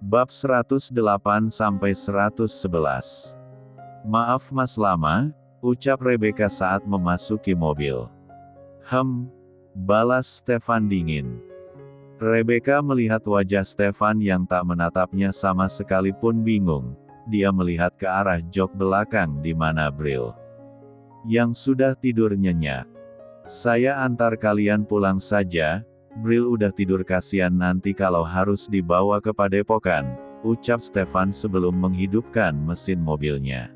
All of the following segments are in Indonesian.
Bab 108-111. Maaf Mas Lama, ucap Rebecca saat memasuki mobil. Balas Stefan dingin. Rebecca melihat wajah Stefan yang tak menatapnya sama sekali pun bingung. Dia melihat ke arah jok belakang di mana Bril yang sudah tidur nyenyak. Saya antar kalian pulang saja, Bril udah tidur kasihan nanti kalau harus dibawa ke padepokan, ucap Stefan sebelum menghidupkan mesin mobilnya.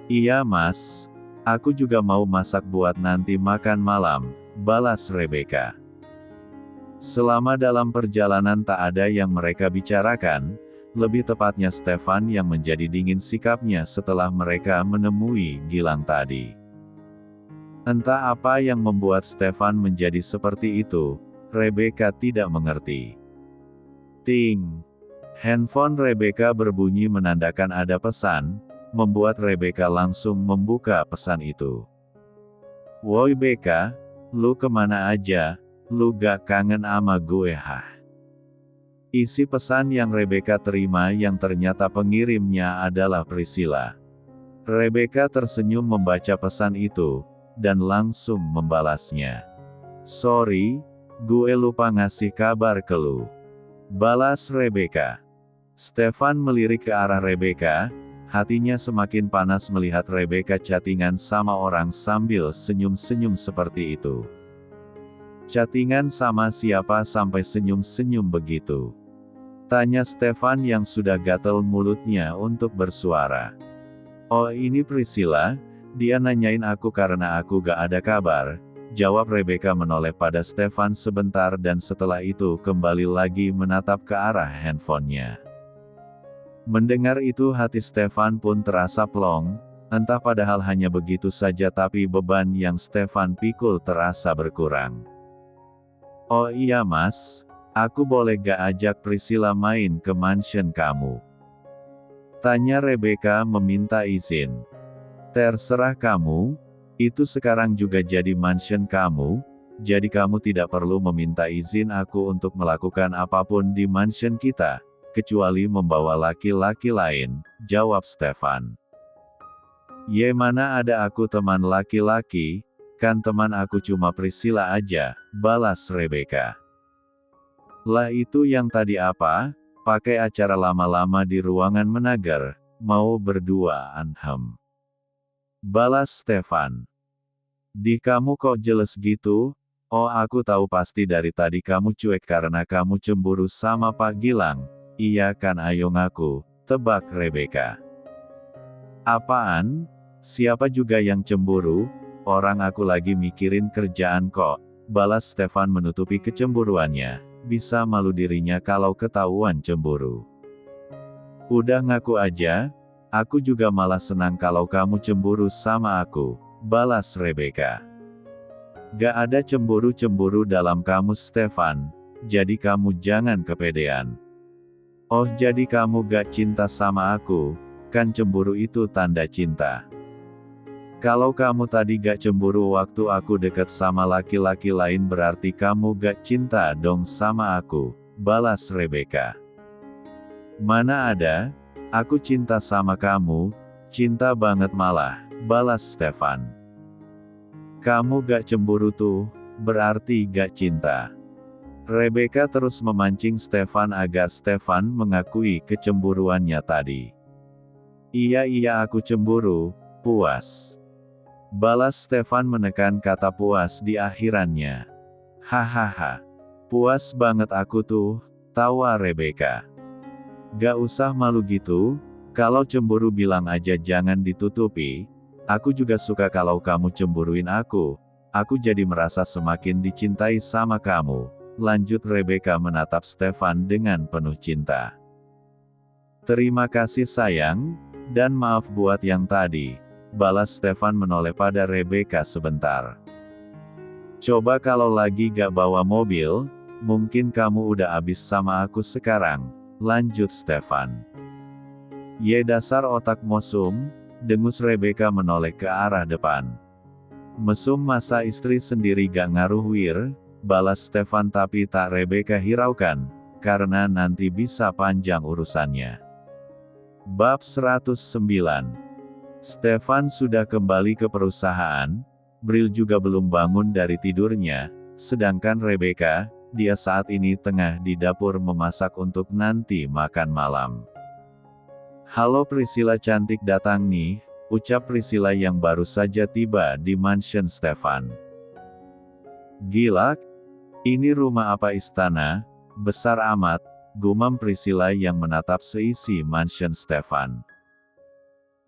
Iya Mas, aku juga mau masak buat nanti makan malam, balas Rebecca. Selama dalam perjalanan tak ada yang mereka bicarakan, lebih tepatnya Stefan yang menjadi dingin sikapnya setelah mereka menemui Gilang tadi. Entah apa yang membuat Stefan menjadi seperti itu, Rebecca tidak mengerti. Ting! Handphone Rebecca berbunyi menandakan ada pesan, membuat Rebecca langsung membuka pesan itu. Woi Becca, lu kemana aja, lu gak kangen ama gue hah? Isi pesan yang Rebecca terima yang ternyata pengirimnya adalah Priscilla. Rebecca tersenyum membaca pesan itu, dan langsung membalasnya. Sorry, gue lupa ngasih kabar ke lu. Balas Rebecca. Stefan melirik ke arah Rebecca, hatinya semakin panas melihat Rebecca chattingan sama orang sambil senyum-senyum seperti itu. Chattingan sama siapa sampai senyum-senyum begitu? Tanya Stefan yang sudah gatel mulutnya untuk bersuara. Oh ini Priscilla, dia nanyain aku karena aku gak ada kabar, jawab Rebecca menoleh pada Stefan sebentar dan setelah itu kembali lagi menatap ke arah handphonenya. Mendengar itu hati Stefan pun terasa plong, entah padahal hanya begitu saja tapi beban yang Stefan pikul terasa berkurang. Oh iya Mas, aku boleh gak ajak Priscilla main ke mansion kamu? Tanya Rebecca meminta izin. Terserah kamu, itu sekarang juga jadi mansion kamu, jadi kamu tidak perlu meminta izin aku untuk melakukan apapun di mansion kita, kecuali membawa laki-laki lain, jawab Stefan. Ye mana ada aku teman laki-laki, kan teman aku cuma Priscilla aja, balas Rebecca. Lah itu yang tadi apa, pakai acara lama-lama di ruangan menager, mau berduaan balas Stefan. Di kamu kok jelas gitu? Oh aku tahu pasti dari tadi kamu cuek karena kamu cemburu sama Pak Gilang. Iya kan ayo ngaku, tebak Rebecca. Apaan? Siapa juga yang cemburu? Orang aku lagi mikirin kerjaan kok, balas Stefan menutupi kecemburuannya. Bisa malu dirinya kalau ketahuan cemburu. Udah ngaku aja, aku juga malah senang kalau kamu cemburu sama aku, balas Rebecca. Gak ada cemburu-cemburu dalam kamus Stefan, jadi kamu jangan kepedean. Oh jadi kamu gak cinta sama aku, kan cemburu itu tanda cinta. Kalau kamu tadi gak cemburu waktu aku deket sama laki-laki lain berarti kamu gak cinta dong sama aku, balas Rebecca. Mana ada, aku cinta sama kamu, cinta banget malah, balas Stefan. Kamu gak cemburu tuh, berarti gak cinta. Rebecca terus memancing Stefan agar Stefan mengakui kecemburuannya tadi. Iya aku cemburu, puas. Balas Stefan menekan kata puas di akhirannya. Hahaha. Puas banget aku tuh, tawa Rebecca. Gak usah malu gitu, kalau cemburu bilang aja jangan ditutupi. Aku juga suka kalau kamu cemburuin aku jadi merasa semakin dicintai sama kamu, lanjut Rebecca menatap Stefan dengan penuh cinta. Terima kasih sayang, dan maaf buat yang tadi. Balas Stefan menoleh pada Rebecca sebentar. Coba kalau lagi gak bawa mobil, mungkin kamu udah abis sama aku sekarang, lanjut Stefan. Ye dasar otak mosum, dengus Rebecca menoleh ke arah depan. Mesum masa istri sendiri gak ngaruh wir, balas Stefan tapi tak Rebecca hiraukan, karena nanti bisa panjang urusannya. Bab 109. Stefan sudah kembali ke perusahaan, Brill juga belum bangun dari tidurnya, sedangkan Rebecca, dia saat ini tengah di dapur memasak untuk nanti makan malam. "Halo Priscilla cantik, datang nih," ucap Priscilla yang baru saja tiba di mansion Stefan. "Gila, ini rumah apa istana, besar amat," gumam Priscilla yang menatap seisi mansion Stefan.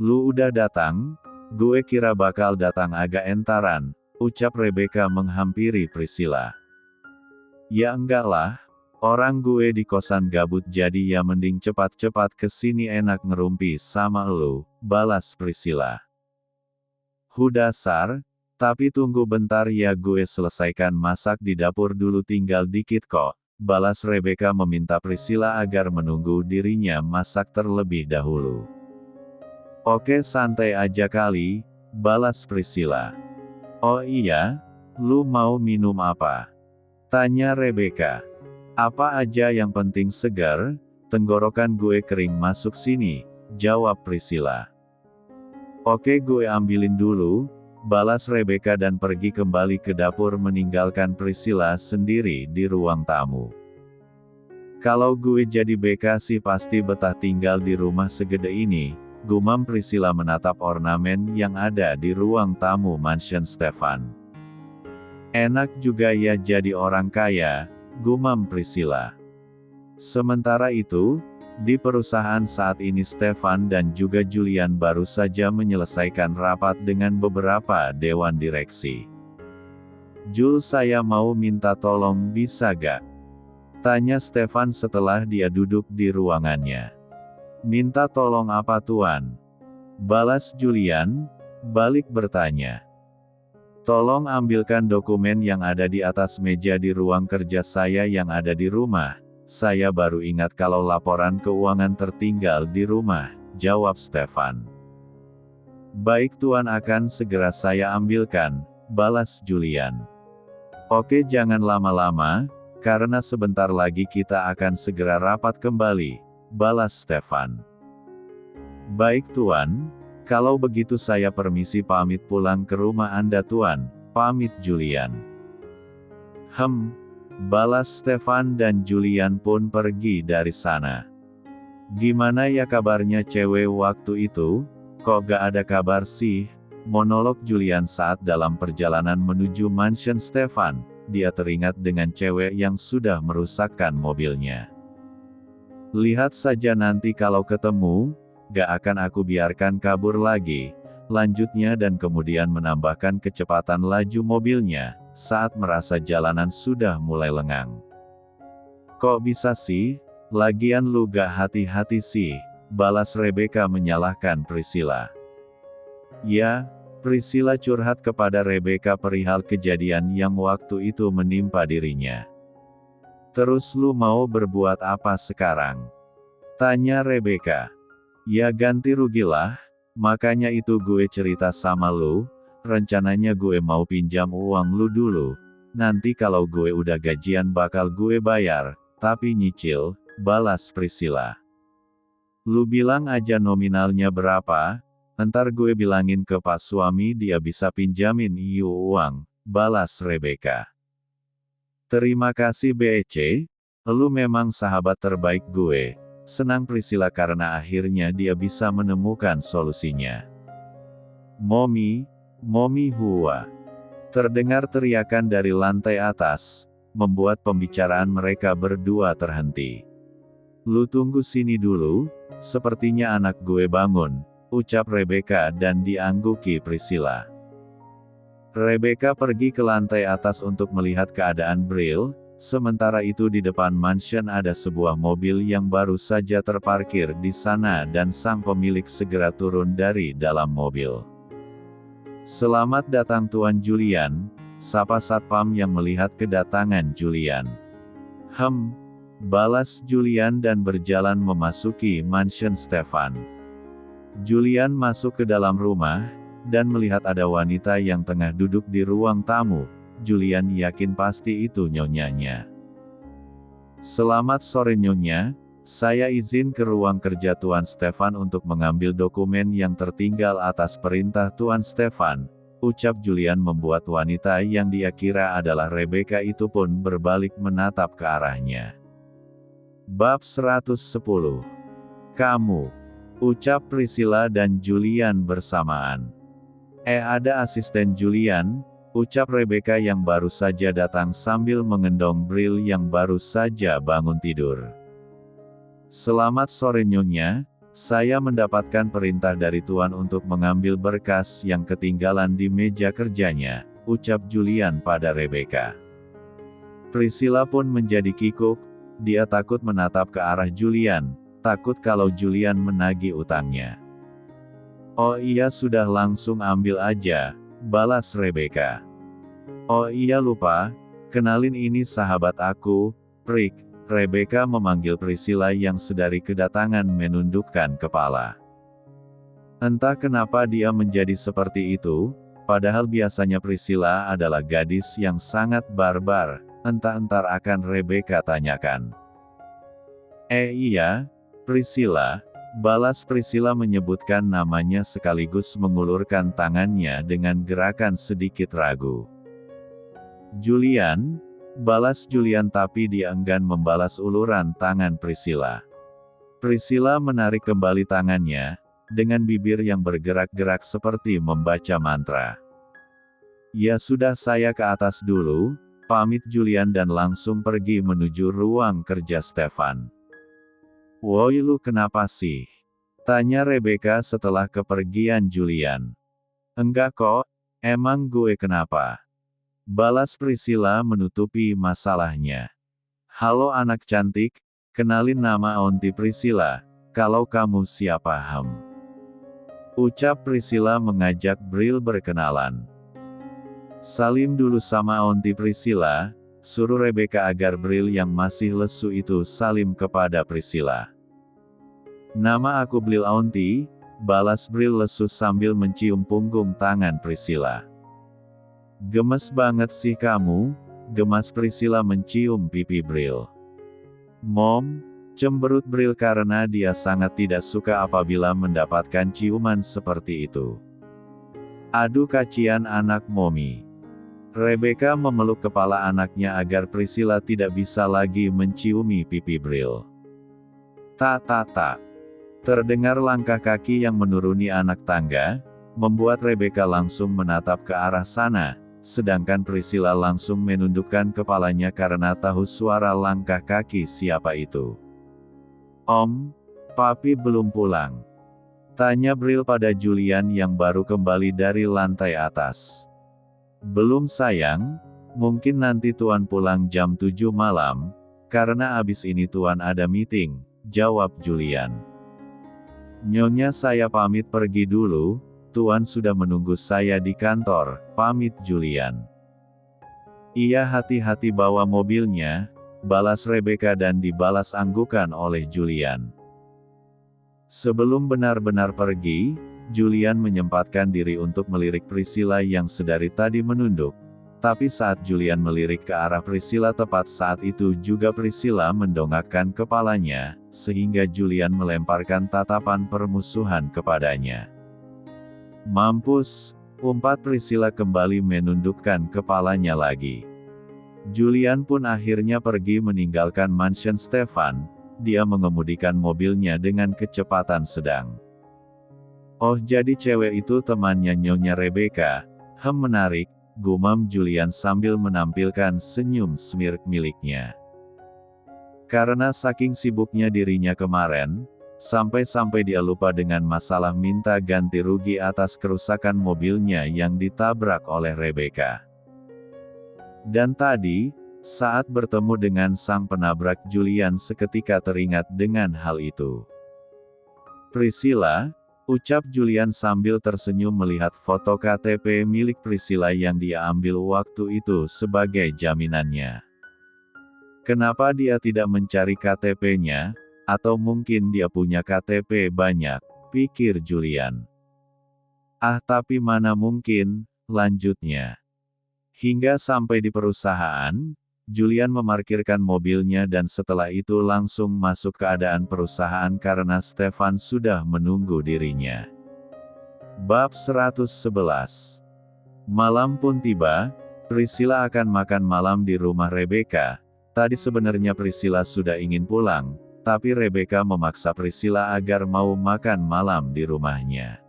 "Lu udah datang? Gue kira bakal datang agak entaran," ucap Rebecca menghampiri Priscilla. "Ya enggak lah, orang gue di kosan gabut jadi ya mending cepat-cepat kesini enak ngerumpi sama elu," balas Priscilla. "Hu dasar, tapi tunggu bentar ya, gue selesaikan masak di dapur dulu, tinggal dikit kok," balas Rebecca meminta Priscilla agar menunggu dirinya masak terlebih dahulu. "Oke, santai aja kali," balas Priscilla. "Oh iya, lu mau minum apa?" tanya Rebecca. "Apa aja yang penting segar, tenggorokan gue kering masuk sini," jawab Priscilla. "Oke, gue ambilin dulu," balas Rebecca dan pergi kembali ke dapur meninggalkan Priscilla sendiri di ruang tamu. "Kalau gue jadi Becca sih pasti betah tinggal di rumah segede ini," gumam Priscilla menatap ornamen yang ada di ruang tamu mansion Stefan. "Enak juga ya jadi orang kaya," gumam Priscilla. Sementara itu, di perusahaan saat ini Stefan dan juga Julian baru saja menyelesaikan rapat dengan beberapa dewan direksi. "Jul, saya mau minta tolong, bisa gak?" tanya Stefan setelah dia duduk di ruangannya. "Minta tolong apa tuan?" balas Julian, balik bertanya. "Tolong ambilkan dokumen yang ada di atas meja di ruang kerja saya yang ada di rumah. Saya baru ingat kalau laporan keuangan tertinggal di rumah," jawab Stefan. "Baik tuan, akan segera saya ambilkan," balas Julian. "Oke, jangan lama-lama, karena sebentar lagi kita akan segera rapat kembali," balas Stefan. "Baik tuan, kalau begitu saya permisi pamit pulang ke rumah Anda tuan," pamit Julian. Balas Stefan dan Julian pun pergi dari sana. "Gimana ya kabarnya cewek waktu itu? Kok gak ada kabar sih?" monolog Julian saat dalam perjalanan menuju mansion Stefan. Dia teringat dengan cewek yang sudah merusakkan mobilnya. "Lihat saja nanti kalau ketemu, gak akan aku biarkan kabur lagi," lanjutnya dan kemudian menambahkan kecepatan laju mobilnya, saat merasa jalanan sudah mulai lengang. "Kok bisa sih? Lagian lu gak hati-hati sih," balas Rebecca menyalahkan Priscilla. Ya, Priscilla curhat kepada Rebecca perihal kejadian yang waktu itu menimpa dirinya. "Terus lu mau berbuat apa sekarang?" tanya Rebecca. "Ya ganti rugilah, makanya itu gue cerita sama lu, rencananya gue mau pinjam uang lu dulu, nanti kalau gue udah gajian bakal gue bayar, tapi nyicil," balas Priscilla. "Lu bilang aja nominalnya berapa, entar gue bilangin ke pak suami dia bisa pinjamin iu uang," balas Rebecca. "Terima kasih BEC, lu memang sahabat terbaik gue," senang Priscilla karena akhirnya dia bisa menemukan solusinya. Momi hua." Terdengar teriakan dari lantai atas, membuat pembicaraan mereka berdua terhenti. "Lu tunggu sini dulu, sepertinya anak gue bangun," ucap Rebecca dan diangguki Priscilla. Rebecca pergi ke lantai atas untuk melihat keadaan Brill. Sementara itu di depan mansion ada sebuah mobil yang baru saja terparkir di sana dan sang pemilik segera turun dari dalam mobil. "Selamat datang Tuan Julian," sapa satpam yang melihat kedatangan Julian. Balas Julian dan berjalan memasuki mansion Stefan. Julian masuk ke dalam rumah, dan melihat ada wanita yang tengah duduk di ruang tamu. Julian yakin pasti itu nyonyanya. Selamat sore Nyonya, saya izin ke ruang kerja Tuan Stefan untuk mengambil dokumen yang tertinggal atas perintah Tuan Stefan, ucap Julian membuat wanita yang dia kira adalah Rebecca itu pun berbalik menatap ke arahnya. Bab 110. Kamu, ucap Priscilla dan Julian bersamaan. Ada asisten Julian, ucap Rebecca yang baru saja datang sambil mengendong Brill yang baru saja bangun tidur. Selamat sore Nyonya, saya mendapatkan perintah dari Tuan untuk mengambil berkas yang ketinggalan di meja kerjanya, ucap Julian pada Rebecca. Priscilla pun menjadi kikuk, dia takut menatap ke arah Julian, takut kalau Julian menagih utangnya. Oh iya sudah langsung ambil aja, balas Rebecca. Oh iya lupa, kenalin ini sahabat aku, Rick. Rebecca memanggil Priscilla yang sedari kedatangan menundukkan kepala. Entah kenapa dia menjadi seperti itu, padahal biasanya Priscilla adalah gadis yang sangat barbar, entah-entar akan Rebecca tanyakan. Iya, Priscilla. Balas Priscilla menyebutkan namanya sekaligus mengulurkan tangannya dengan gerakan sedikit ragu. Julian, balas Julian tapi dia enggan membalas uluran tangan Priscilla. Priscilla menarik kembali tangannya, dengan bibir yang bergerak-gerak seperti membaca mantra. Ya sudah saya ke atas dulu, pamit Julian dan langsung pergi menuju ruang kerja Stefan. Woi lu kenapa sih? Tanya Rebecca setelah kepergian Julian. Enggak kok, emang gue kenapa? Balas Priscilla menutupi masalahnya. Halo anak cantik, kenalin nama Onti Priscilla, kalau kamu siapa ucap Priscilla mengajak Brill berkenalan. Salim dulu sama Onti Priscilla, suruh Rebecca agar Brill yang masih lesu itu salim kepada Priscilla. Nama aku Brill Onti, balas Brill lesu sambil mencium punggung tangan Priscilla. Gemes banget sih kamu, gemas Priscilla mencium pipi Brill. Mom, cemberut Brill karena dia sangat tidak suka apabila mendapatkan ciuman seperti itu. Aduh kasihan anak Mommy. Rebecca memeluk kepala anaknya agar Priscilla tidak bisa lagi menciumi pipi Brill. Tak. Terdengar langkah kaki yang menuruni anak tangga, membuat Rebecca langsung menatap ke arah sana, sedangkan Priscilla langsung menundukkan kepalanya karena tahu suara langkah kaki siapa itu. Om, papi belum pulang. Tanya Brill pada Julian yang baru kembali dari lantai atas. Belum sayang, mungkin nanti Tuan pulang jam 7 malam, karena abis ini Tuan ada meeting, jawab Julian. Nyonya saya pamit pergi dulu, Tuan sudah menunggu saya di kantor, pamit Julian. Iya hati-hati bawa mobilnya, balas Rebecca dan dibalas anggukan oleh Julian. Sebelum benar-benar pergi, Julian menyempatkan diri untuk melirik Priscilla yang sedari tadi menunduk. Tapi saat Julian melirik ke arah Priscilla tepat saat itu juga Priscilla mendongakkan kepalanya, sehingga Julian melemparkan tatapan permusuhan kepadanya. Mampus, umpat Priscilla kembali menundukkan kepalanya lagi. Julian pun akhirnya pergi meninggalkan mansion Stefan, dia mengemudikan mobilnya dengan kecepatan sedang. Oh jadi cewek itu temannya Nyonya Rebecca, menarik, gumam Julian sambil menampilkan senyum smirk miliknya. Karena saking sibuknya dirinya kemarin, sampai-sampai dia lupa dengan masalah minta ganti rugi atas kerusakan mobilnya yang ditabrak oleh Rebecca. Dan tadi, saat bertemu dengan sang penabrak Julian seketika teringat dengan hal itu. Priscilla, ucap Julian sambil tersenyum melihat foto KTP milik Priscilla yang dia ambil waktu itu sebagai jaminannya. Kenapa dia tidak mencari KTP-nya, atau mungkin dia punya KTP banyak, pikir Julian. Tapi mana mungkin, lanjutnya. Hingga sampai di perusahaan, Julian memarkirkan mobilnya dan setelah itu langsung masuk keadaan perusahaan karena Stefan sudah menunggu dirinya. Bab 111. Malam pun tiba, Priscilla akan makan malam di rumah Rebecca. Tadi sebenarnya Priscilla sudah ingin pulang, tapi Rebecca memaksa Priscilla agar mau makan malam di rumahnya.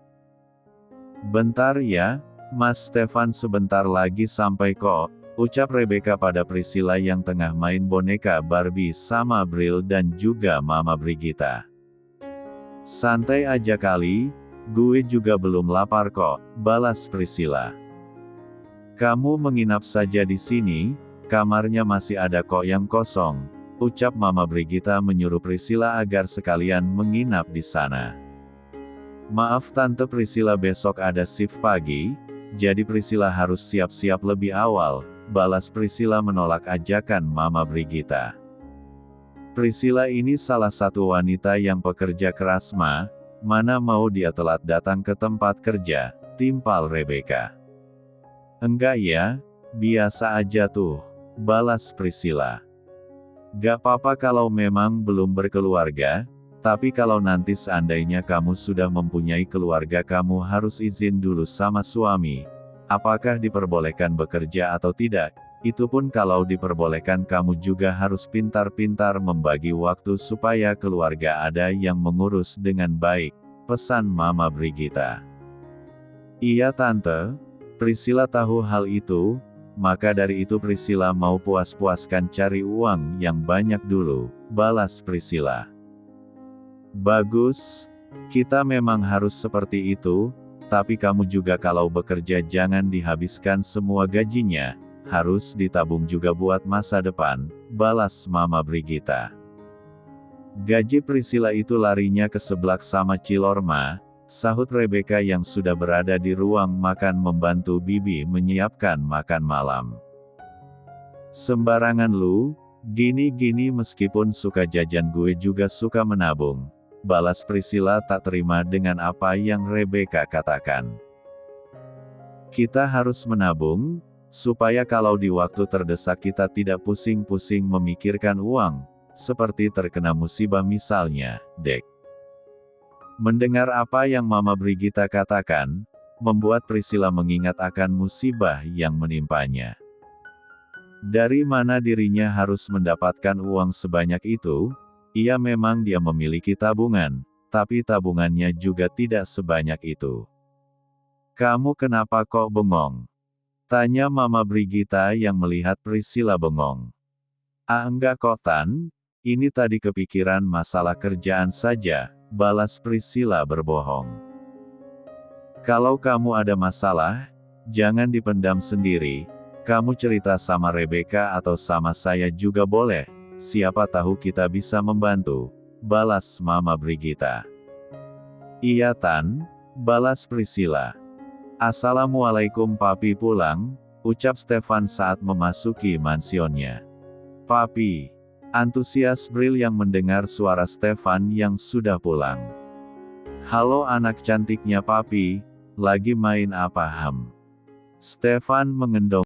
"Bentar ya, Mas Stefan, sebentar lagi sampai kok," ucap Rebecca pada Priscilla yang tengah main boneka Barbie sama Bril dan juga Mama Brigitta. "Santai aja kali, gue juga belum lapar kok," balas Priscilla. "Kamu menginap saja di sini, kamarnya masih ada kok yang kosong," ucap Mama Brigitta menyuruh Priscilla agar sekalian menginap di sana. "Maaf Tante Priscilla, besok ada shift pagi, jadi Priscilla harus siap-siap lebih awal," balas Priscilla menolak ajakan Mama Brigitta. Priscilla ini salah satu wanita yang pekerja keras mana mau dia telat datang ke tempat kerja, timpal Rebecca. "Enggak ya, biasa aja tuh," balas Priscilla. "Gak apa-apa kalau memang belum berkeluarga, tapi kalau nanti seandainya kamu sudah mempunyai keluarga kamu harus izin dulu sama suami. Apakah diperbolehkan bekerja atau tidak? Itu pun kalau diperbolehkan kamu juga harus pintar-pintar membagi waktu supaya keluarga ada yang mengurus dengan baik," pesan Mama Brigitta. "Iya Tante," Priscilla tahu hal itu, maka dari itu Priscilla mau puas-puaskan cari uang yang banyak dulu, balas Priscilla. "Bagus, kita memang harus seperti itu, tapi kamu juga kalau bekerja jangan dihabiskan semua gajinya, harus ditabung juga buat masa depan," balas Mama Brigitta. "Gaji Priscilla itu larinya ke seblak sama cilor sahut Rebecca yang sudah berada di ruang makan membantu Bibi menyiapkan makan malam. "Sembarangan lu, gini-gini meskipun suka jajan gue juga suka menabung," balas Priscilla tak terima dengan apa yang Rebecca katakan. "Kita harus menabung, supaya kalau di waktu terdesak kita tidak pusing-pusing memikirkan uang, seperti terkena musibah misalnya, Dek." Mendengar apa yang Mama Brigitta katakan, membuat Priscilla mengingat akan musibah yang menimpanya. Dari mana dirinya harus mendapatkan uang sebanyak itu? Ia memang dia memiliki tabungan, tapi tabungannya juga tidak sebanyak itu. "Kamu kenapa kok bengong?" tanya Mama Brigitta yang melihat Priscilla bengong. "Ah enggak kok Tan, ini tadi kepikiran masalah kerjaan saja," balas Priscilla berbohong. "Kalau kamu ada masalah, jangan dipendam sendiri, kamu cerita sama Rebecca atau sama saya juga boleh, siapa tahu kita bisa membantu," balas Mama Brigitta. "Iya Tan," balas Priscilla. "Assalamualaikum Papi pulang," ucap Stefan saat memasuki mansionnya. "Papi," antusias Bril yang mendengar suara Stefan yang sudah pulang. "Halo anak cantiknya Papi, lagi main apa Stefan mengendong